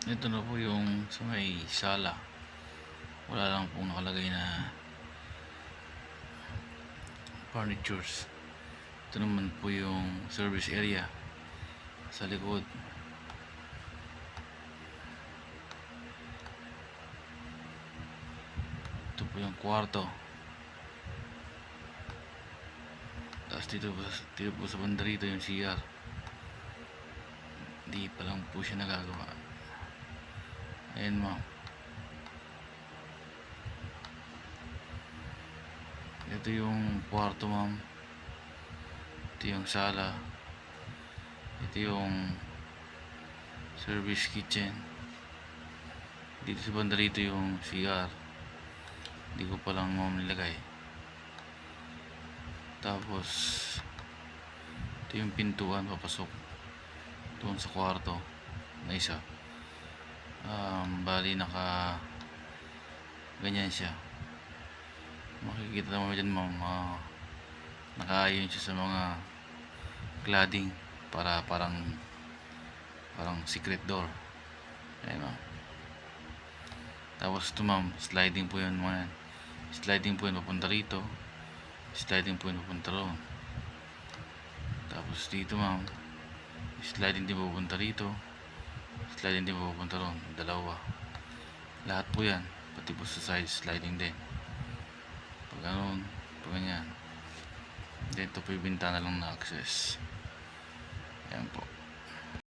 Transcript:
Ito na po yung sa may sala. Wala lang pong nakalagay na furnitures. Ito naman po yung service area sa likod. Ito po yung kwarto. Tapos dito po sa banda rito yung CR. Hindi pa lang po siya nagagawa. Ayan ma'am. Ito yung kwarto ma'am. Ito yung sala. Ito yung service kitchen. Dito sa banda rito yung CR. Hindi ko pa lang ma'am nilagay. Tapos ito yung pintuan papasok doon sa kwarto na isa. Bali naka ganyan siya. Makikita naman dyan ma'am, nakaayon siya sa mga cladding para parang secret door. Ayan ma'am. Tapos ito ma'am, sliding po yun mga yan. Sliding po yun papunta rito, sliding po yun papunta roon. Tapos dito ma'am, sliding din pupunta rito, sliding din pupunta roon. Dalawa. Lahat po yan, pati po sa side sliding din. Pag ganoon, pag ganyan. Dito po yung bintana lang na access. Ayan po.